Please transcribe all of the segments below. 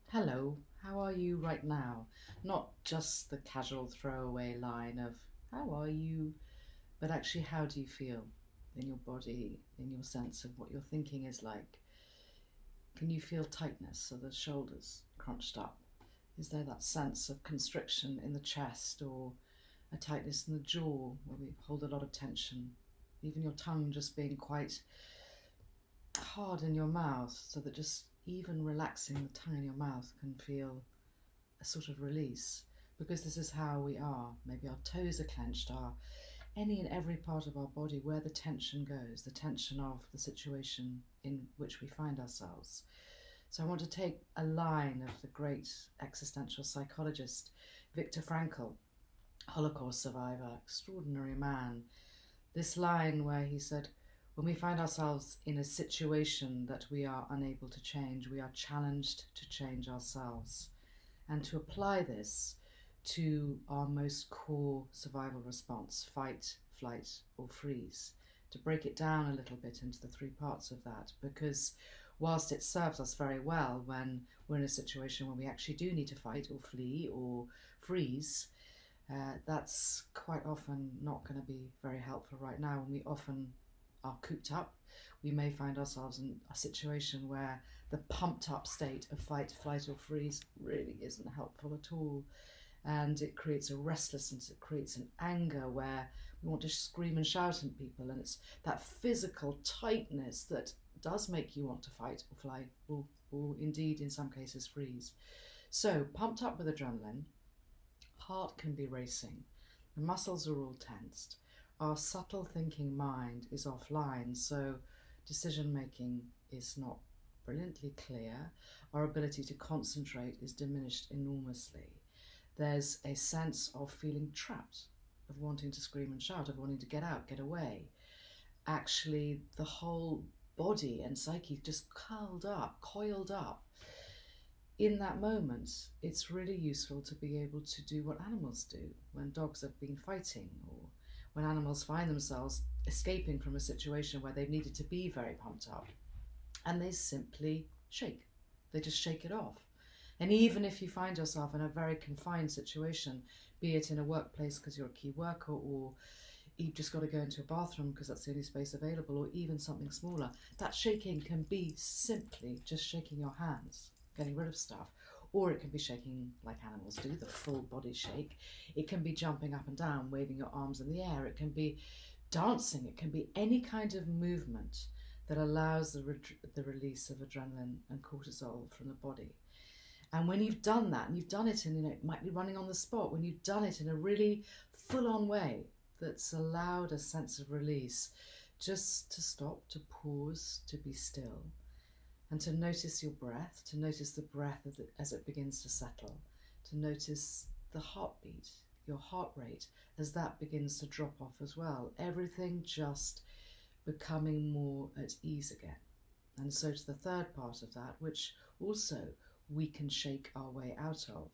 Hello, how are you right now? Not just the casual throwaway line of how are you, but actually how do you feel in your body, in your sense of what your thinking is like? Can you feel tightness? So the shoulders crunched up? Is there that sense of constriction in the chest or a tightness in the jaw where we hold a lot of tension? Even your tongue just being quite hard in your mouth so that just even relaxing the tongue in your mouth can feel a sort of release, because this is how we are. Maybe our toes are clenched, our any and every part of our body where the tension goes, the tension of the situation in which we find ourselves. So I want to take a line of the great existential psychologist Viktor Frankl, Holocaust survivor, extraordinary man. This line where he said, when we find ourselves in a situation that we are unable to change, we are challenged to change ourselves, and to apply this to our most core survival response: fight, flight, or freeze. To break it down a little bit into the three parts of that, because whilst it serves us very well when we're in a situation where we actually do need to fight or flee or freeze, that's quite often not going to be very helpful right now when we often are cooped up. We may find ourselves in a situation where the pumped up state of fight, flight, or freeze really isn't helpful at all. And it creates a restlessness, it creates an anger where we want to scream and shout at people. And it's that physical tightness that does make you want to fight or fly or indeed, in some cases, freeze. So, pumped up with adrenaline, heart can be racing, the muscles are all tensed, our subtle thinking mind is offline, so decision making is not brilliantly clear, our ability to concentrate is diminished enormously. There's a sense of feeling trapped, of wanting to scream and shout, of wanting to get out, get away. Actually, the whole body and psyche just curled up, coiled up. In that moment, it's really useful to be able to do what animals do when dogs have been fighting, or when animals find themselves escaping from a situation where they've needed to be very pumped up, and they simply shake. They just shake it off. And even if you find yourself in a very confined situation, be it in a workplace because you're a key worker, or you've just got to go into a bathroom because that's the only space available, or even something smaller, that shaking can be simply just shaking your hands, getting rid of stuff. Or it can be shaking like animals do, the full body shake. It can be jumping up and down, waving your arms in the air. It can be dancing. It can be any kind of movement that allows the release of adrenaline and cortisol from the body. And when you've done that, and you've done it in, it might be running on the spot, when you've done it in a really full on way that's allowed a sense of release, just to stop, to pause, to be still, and to notice your breath, to notice the breath as it begins to settle, to notice the heartbeat, your heart rate, as that begins to drop off as well. Everything just becoming more at ease again. And so to the third part of that, which also we can shake our way out of.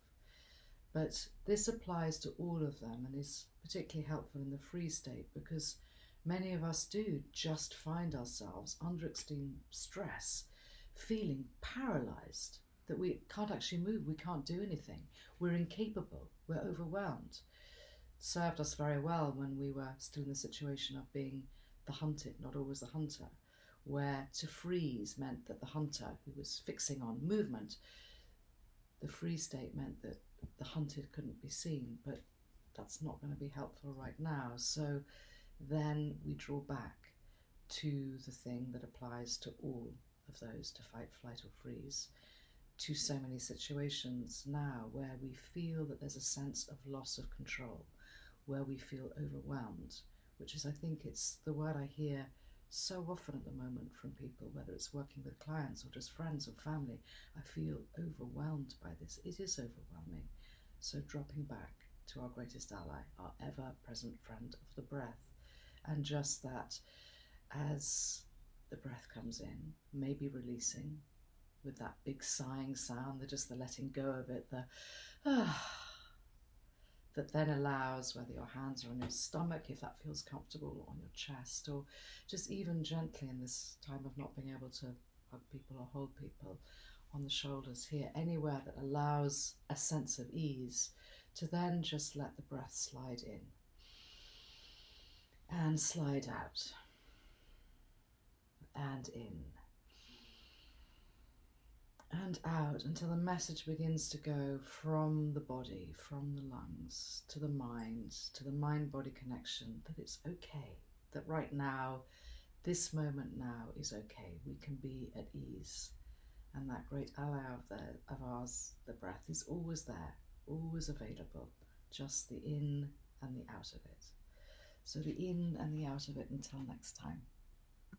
But this applies to all of them and is particularly helpful in the freeze state, because many of us do just find ourselves under extreme stress, feeling paralyzed, that we can't actually move, we can't do anything, we're incapable, we're overwhelmed. It served us very well when we were still in the situation of being the hunted, not always the hunter, where to freeze meant that the hunter, who was fixing on movement, the freeze state meant that the hunted couldn't be seen, but that's not going to be helpful right now. So then we draw back to the thing that applies to all of those, to fight, flight, or freeze, to so many situations now where we feel that there's a sense of loss of control, where we feel overwhelmed, which is, I think it's the word I hear so often at the moment from people, whether it's working with clients or just friends or family. I feel overwhelmed by this. It is overwhelming. So dropping back to our greatest ally, our ever-present friend of the breath, and just that, as the breath comes in, maybe releasing with that big sighing sound, just the letting go of it, the that then allows, whether your hands are on your stomach, if that feels comfortable, or on your chest, or just even gently in this time of not being able to hug people or hold people, on the shoulders here, anywhere that allows a sense of ease, to then just let the breath slide in and slide out and in and out, until the message begins to go from the body, from the lungs, to the mind-body connection, that it's okay, that right now, this moment now is okay. We can be at ease. And that great ally of ours, the breath, is always there, always available, just the in and the out of it. So the in and the out of it until next time.